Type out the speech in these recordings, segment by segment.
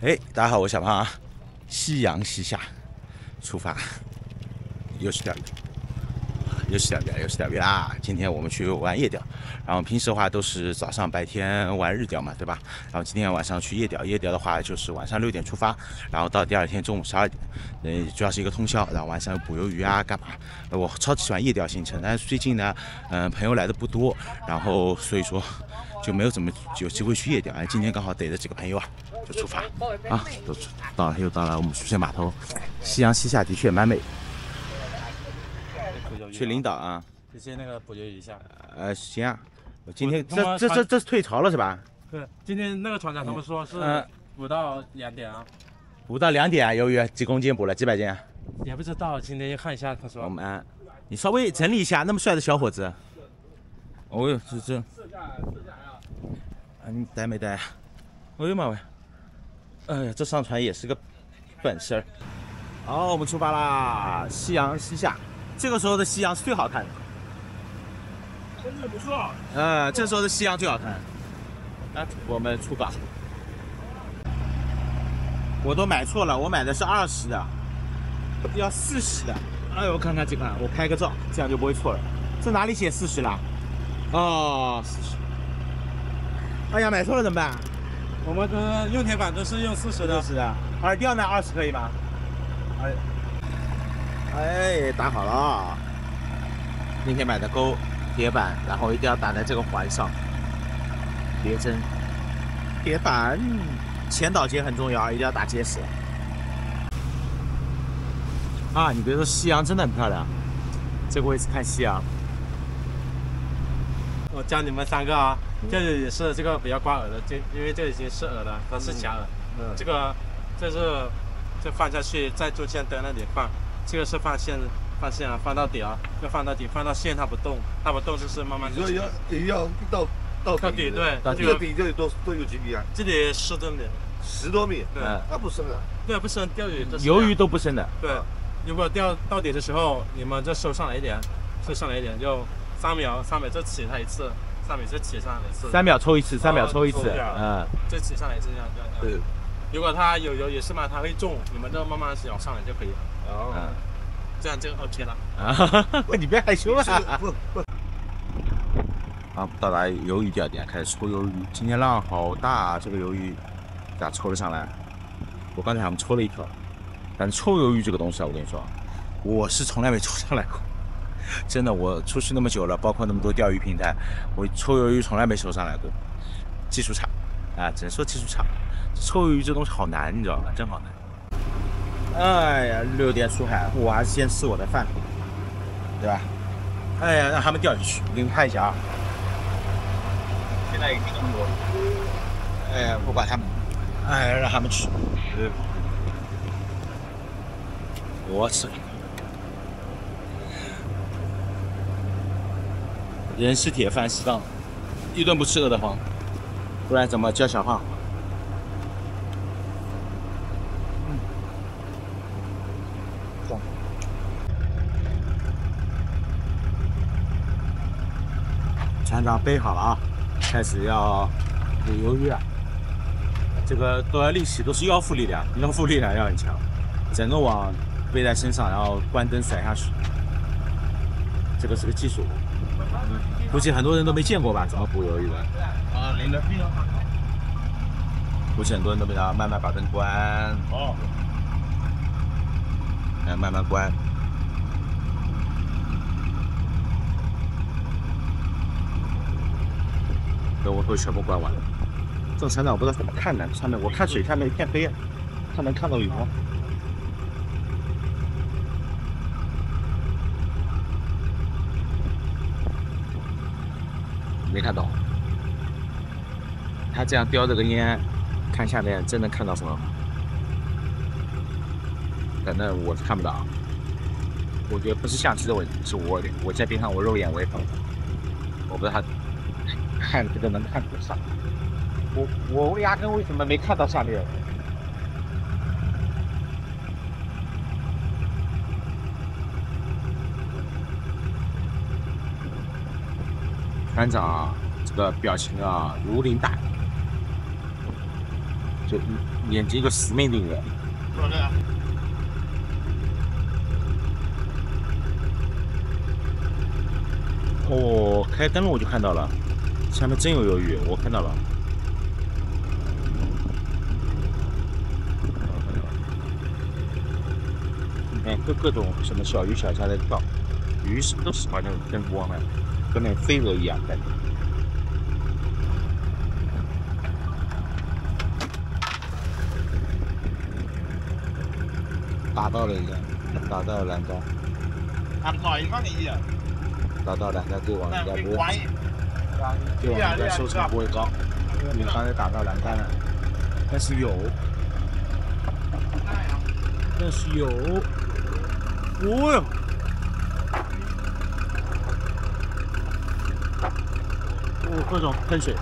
哎，大家好，我是小胖啊。夕阳西下，出发，又是钓鱼，又是钓鱼啦！今天我们去玩夜钓，然后平时的话都是早上白天玩日钓嘛，对吧？然后今天晚上去夜钓，夜钓的话就是晚上6点出发，然后到第二天中午12点，主要是一个通宵，然后晚上捕鱿鱼啊，干嘛？我超级喜欢夜钓行程，但是最近呢，朋友来的不多，然后所以说就没有怎么有机会去夜钓。哎，今天刚好逮着几个朋友啊。就出发啊，又到了我们苏县码头，夕阳西下的确蛮美。去领导啊，就先那个捕鱼一下。行啊，我今天这是退潮了是吧？对，今天那个船长他们说是捕到2点啊。捕到2点啊，鱿鱼几公斤捕了几百斤啊？也不知道，今天看一下他说。我们你稍微整理一下，那么帅的小伙子。哦哟，这。你逮没逮？哎呦妈喂！哎呀，这上船也是个本事儿。好，我们出发啦！夕阳西下，这个时候的夕阳是最好看的。真的不错。这时候的夕阳最好看。那我们出发。我都买错了，我买的是20的，要40的。哎呦，看看这个，我拍个照，这样就不会错了。这哪里写40了？哦，40。哎呀，买错了怎么办？我们的用铁板都是用40的。40的，饵钓呢20可以吗？哎，打好了。那天买的钩、铁板，然后一定要打在这个环上，别针。铁板，前导结很重要，一定要打结实。啊，你别说，夕阳真的很漂亮。这个位置看夕阳。我教你们3个啊。这里也是这个不要挂饵的，因为这已经是饵了，它是假饵。这放下去，在中间灯那里放，这个是放线啊，放到底啊，要放到底，放到线它不动就是慢慢。你说要到底，对，这个底这里多有几米啊？这里10多米，10多米，对，那不深啊。对，不深，钓鱼鱿鱼都不深的。对，如果钓到底的时候，你们就收上来一点，就3秒就起它一次。3秒就起上来一次，3秒抽一次，再起上来一次，这样。对。如果它有也是嘛，它会重，你们就慢慢舀上来就可以了。哦。这样就 OK 了。你别害羞啊！不。啊，到达鱿鱼钓点，开始抽鱿鱼。今天浪好大，这个鱿鱼咋抽了上来？我刚才我们抽了一条，但是抽鱿鱼这个东西啊，我跟你说，我是从来没抽上来过。真的，我出去那么久了，包括那么多钓鱼平台，我抽鱿鱼从来没抽上来过，技术差啊，只能说技术差。抽鱿鱼这东西好难，你知道吗？真好难。哎呀，6点出海，我还是先吃我的饭，对吧？哎呀，让他们钓进去，我给你们看一下啊。现在已经这么多，哎，不管他们，哎，让他们去。我吃。人是铁，饭是钢，一顿不吃饿得慌，不然怎么叫小胖？船长背好了啊，开始要捕鱿鱼了。这个都要力气，都是腰腹力量，腰腹力量要很强。整个网背在身上，然后关灯甩下去，这个是个技术。估计很多人都没见过吧？怎么捕鱿鱼的？估计很多人都没有。慢慢把灯关。慢慢关。等我都全部关完了。这个船长我不知道怎么看的，上面我看水下面一片黑，他能看到鱼吗？没看到，他这样叼着个烟，看下面真能看到什么？反正我是看不到，我觉得不是相机的问题，是我在边上我肉眼我也看不到，我不知道他看这个能看多少，我压根为什么没看到下面？船长这个表情啊如临大敌，就眼睛一个死命的人。哦，开灯了我就看到了，下面真有鱿鱼，我看到了。你看各种什么小鱼小虾在跳，鱼是都喜欢那种灯光的，跟那飞蛾一样感觉。打到了一个，打到了栏杆，打到栏杆就往人家拨，就往人家收成不会高，因为你刚才打到栏杆了，但是有，哦哟，哦各种喷水，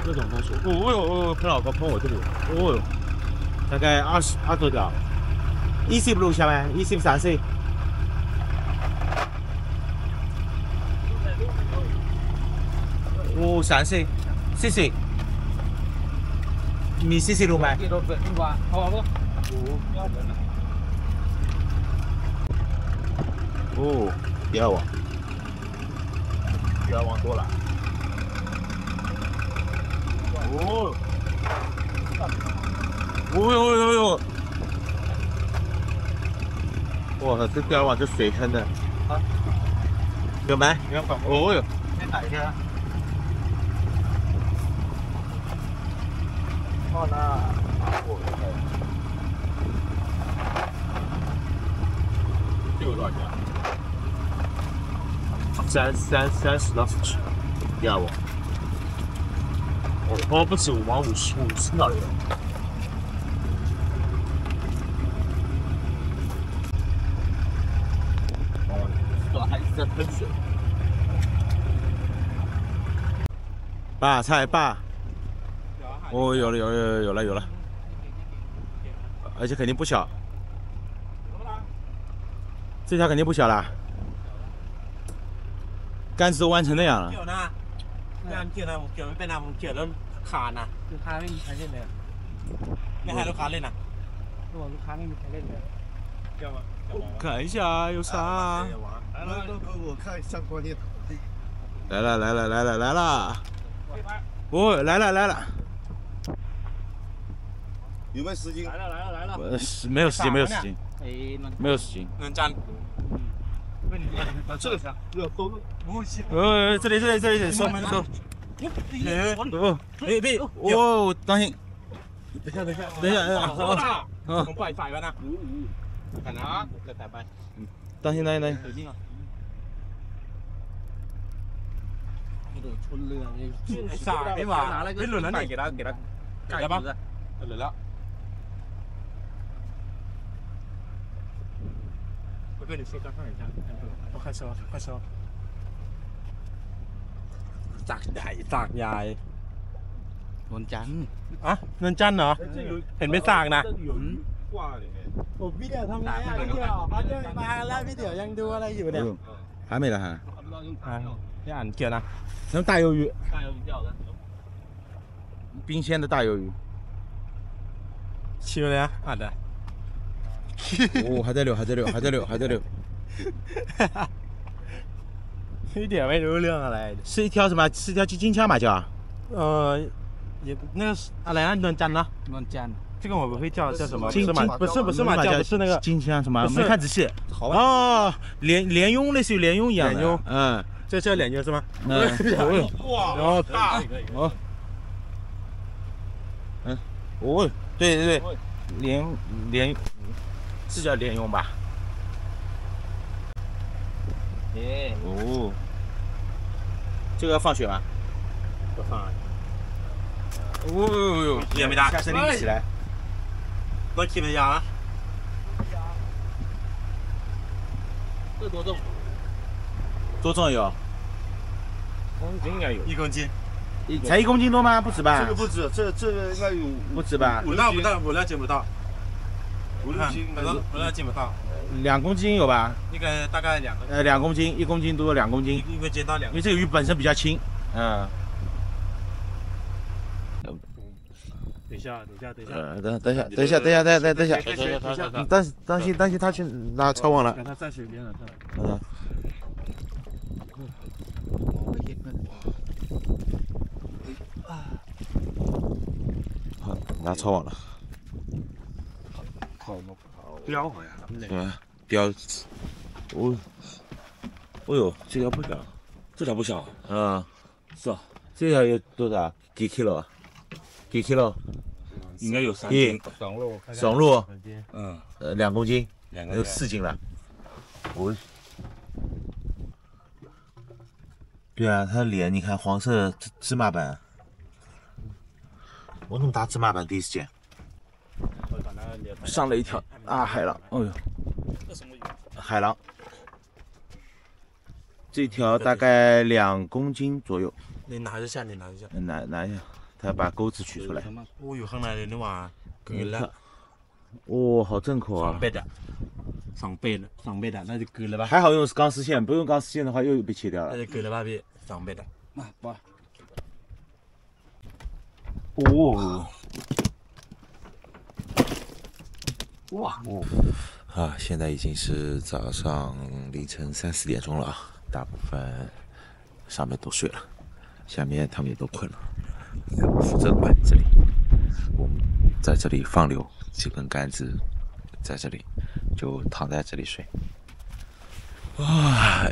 各种喷水，哦哟喷老高喷我这里，哦哟，大概20多条。20ลูกใช่ไหม20 30โอ้30 40มี40ลูกไหมโอ้第二网多了哦哟我操，这第二网这水坑的，啊，有没？哦哟，好了，这个多少钱？30到40，第二网，哦，不止5毛50到这。在喷水。爸，菜爸。哦，有了，而且肯定不小。这条肯定不小了，杆子都弯成那样了。เกี่ยวนะงานเกี่ยวนะผมเกี่ยวไม่เป็นนะผมเกี่ยวแล้วขาดนะลูกค้าไม่มีใครเล่นเลยไม่ให้ลูกค้าเล่นนะลูกค้าไม่มีใครเล่นเลยเกี่ยว看一下有啥？我看相关的。来了！哦，来了！有没有时间？来了！没有时间。能粘。这个啥？要收。这里收。别，哦，当心。等一下，ผมปล่อยสายแล้วนะกันนะเกิดสายไป当心ชนเรือสายไม่หวานไม่หลุดแล้วนี่เกี่ยวแล้วปะหลุดแล้ว我跟你说，刚看一下，我快收。จากใหญ่นนจันอ่ะนนจันเหรอเห็นไม่สากนะผมพี่เดี๋ยวทำไงพี่เดี๋ยวเขาจะมาแล้วพี่เดี๋ยวยังดูอะไรอยู่เนี่ย还没了哈。พี่อ่านเกี่ยวนะ什么大鱿鱼？冰鲜的大鱿鱼。ชิวเลยนะอ่านได้哦，还在溜。พี่เดี๋ยวไม่รู้เรื่องอะไร是一条什么？是一条金枪吗？叫？也那个อะไรนะนนจันเนาะนนจัน这个我不会叫什么不是马叫不是那个金枪什么？没看仔细。哦，莲蓉类似于莲蓉一样的。嗯，这叫莲蓉是吗？哇，然后大。哦。哦，对，莲是叫莲蓉吧？哦，这个要放血吗？不放。哦，也没大，下身立起来。多起没压啊？这多重？多重有？公斤应该有1公斤。才1公斤多吗？不止吧？这个不止，这个应该有不止吧？不到，我那捡不到。5、6斤，我那捡不到。2公斤有吧？那个大概2公斤，1公斤多2公斤。1公斤到2。因为这个鱼本身比较轻，等一下。等一下，当心他去拿抄网了。让他在水边了，好，拿抄网了。标好呀。对，标。哦哟，这条不小，这条不小。是啊。这条有多少？几 kilo 啊？几 kilo？应该有3斤。爽路。2公斤。有4斤了。对啊，它的脸你看黄色芝麻斑。我那么大芝麻斑第一次见。上了一条啊海狼，哎呦，海狼，这条大概2公斤左右。你拿一下，拿一下，他把钩子取出来。哦哟，很难的，你哇，割了。哦，好正口啊！上倍的，那就割了吧。还好用是钢丝线，不用钢丝线的话又被切掉了。那就割了吧，别上倍的。不。哦。哇啊！现在已经是早上凌晨3、4点钟了啊，大部分上面都睡了，下面他们也都困了。负责管这里，我们在这里放流几根杆子，在这里就躺在这里睡。哇，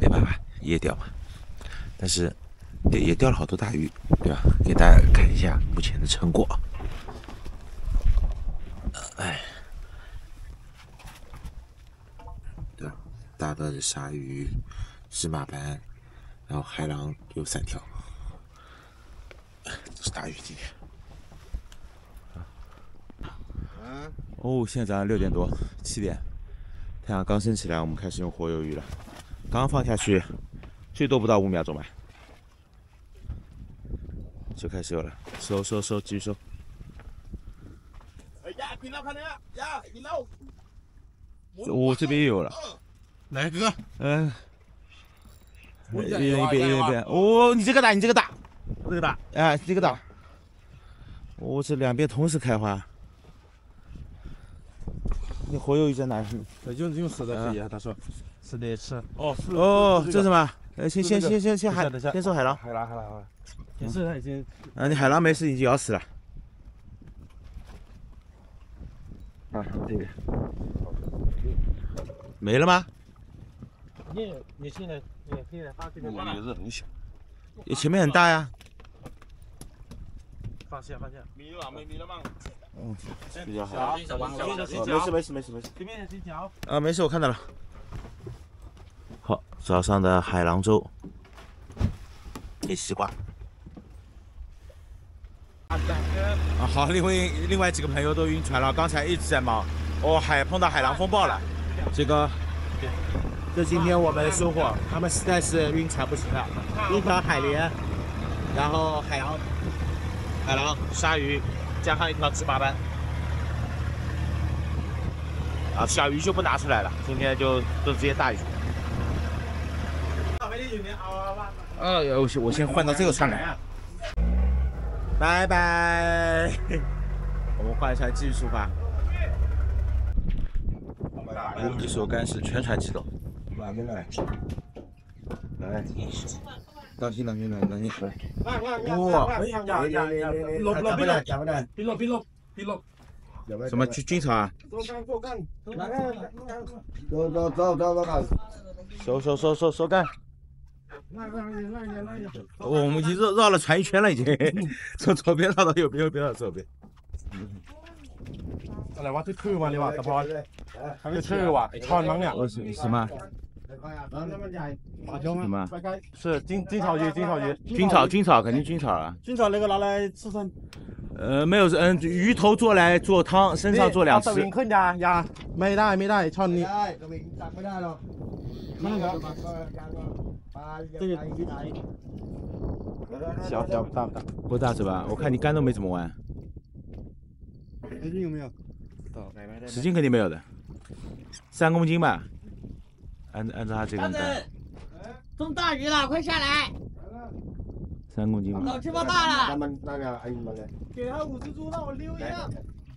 没办法，夜钓嘛，但是也钓了好多大鱼，对吧？给大家看一下目前的成果。对吧？大的鲨鱼、芝麻斑，然后海狼有3条，这是大鱼今天。哦，现在早上6点多，7点，太阳刚升起来，我们开始用活鱿鱼了。刚放下去，最多不到5秒钟吧，就开始有了。收，继续收。我这边也有了，来哥，一边，哦，你这个大，我这个大，哎，这个大，我这2边同时开花。你活鱿鱼在哪里？用死的可以啊，他说死的也吃。哦，这是什么？先收海狼。海狼。也是他已经。啊，你海狼没事，已经咬死了。这个没了吗？你现在放这边。我也是很小。前面很大呀。放下。没了吗？比较好。没事。对面这条。啊，没事，我看到了。好，早上的海狼粥，配西瓜。啊，好，另外几个朋友都晕船了，刚才一直在忙。碰到海狼风暴了。这今天我们的收获，他们实在是晕船不行了。1条海鲢，然后海狼、鲨鱼，加上1条芝麻斑。啊，小鱼就不拿出来了，今天就都直接大鱼。我先换到这个船来。拜拜，我们换船继续出发。一手竿是全船启动。来，当心！哇！什么军草啊？走！收竿！我们已经绕了船1圈了，已经从左边绕到右边，右边到左边。来，我推头嘛，你哇，大炮，还没推哇，超能量。什么？什么？是金草鱼。军草肯定军草啊。军草那个拿来吃成。没有，鱼头做来做汤，身上做2吃。呀，没ได้ช่อนนี้小大不大是吧？我看你竿都没怎么玩。10斤有没有？10斤肯定没有的，3公斤吧。按照他这根竿。中大鱼了，快下来！ 3公斤吗？老鸡巴大了。咱们那个阿姨们来，给他50株，让我溜一样。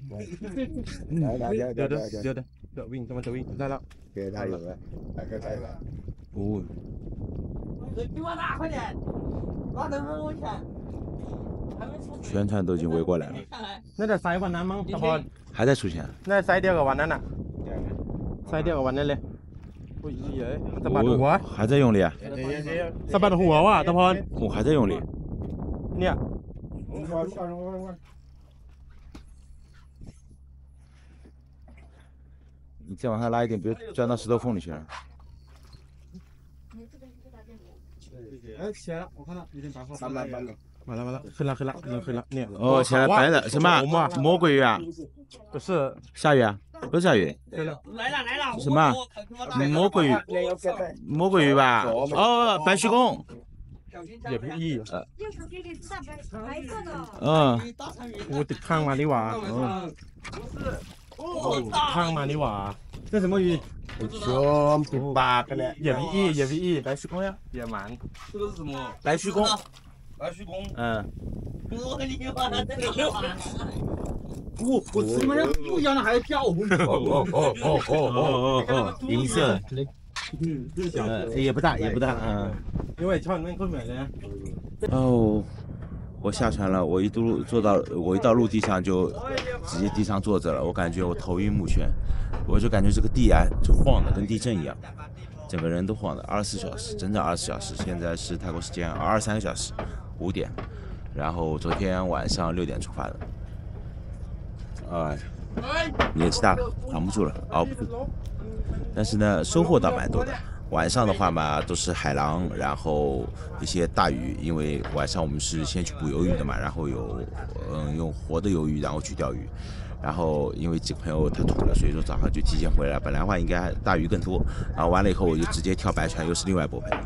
来，有的，德win来了，给他有了，来给他有了。哦，鸡巴大，快点！拿等分我钱。全船都已经围过来了，那得塞完了吗？大炮，还在出现。那塞掉个完了呢？塞掉个完了嘞。哎呀，这把多啊！还在用力啊！这把多啊，大炮。我还在用力。你。你再往上拉一点，别钻到石头缝里去了。哎，起来了，我看到有点白号。搬了。完了，黑了，你。哦，起来白的什么？魔鬼鱼啊？不是鲨鱼啊？不是鲨鱼。来了。什么？魔鬼鱼吧？哦，白须公。也不易。嗯。我得看嘛，你娃。看嘛，你娃。这什么鱼？熊8个呢？也不易，白须公呀，野蛮。这个是什么？白须公。白须公。嗯。我的妈！我怎么样？不一样的还要叫？银色。也不大，嗯。因为穿那个美呢。哦，我下船了，我一到陆地上就直接地上坐着了，我感觉我头晕目眩，我就感觉这个地啊就晃的跟地震一样，整个人都晃的，24小时，整整24小时。现在是泰国时间23个小时，5点，然后昨天晚上6点出发的，年纪大了，扛不住了，熬不住。但是呢，收获倒蛮多的。晚上的话嘛，都是海狼，然后一些大鱼，因为晚上我们是先去捕鱿鱼的嘛，然后用活的鱿鱼，然后去钓鱼。然后因为几个朋友他吐了，所以说早上就提前回来。本来的话应该大鱼更多，然后完了以后我就直接跳白船，又是另外一波朋友。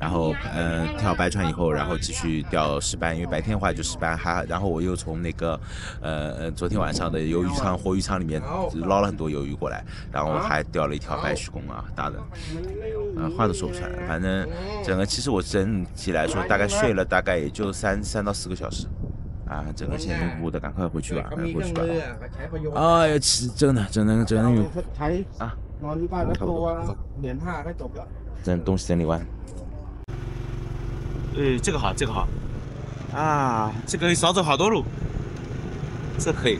然后跳白船以后，然后继续钓石斑，因为白天的话就石斑，然后我又从那个昨天晚上的鱿鱼仓、活鱼仓里面捞了很多鱿鱼过来，然后还钓了一条白须公啊，大的，话都说不出来了。反正其实我整体来说大概睡了大概也就3到4个小时。啊，整个前面呼的，赶快回去吧，哎呀，真的有啊，差不多，等东西整理完。这个好啊，这个可以少走好多路，这可以。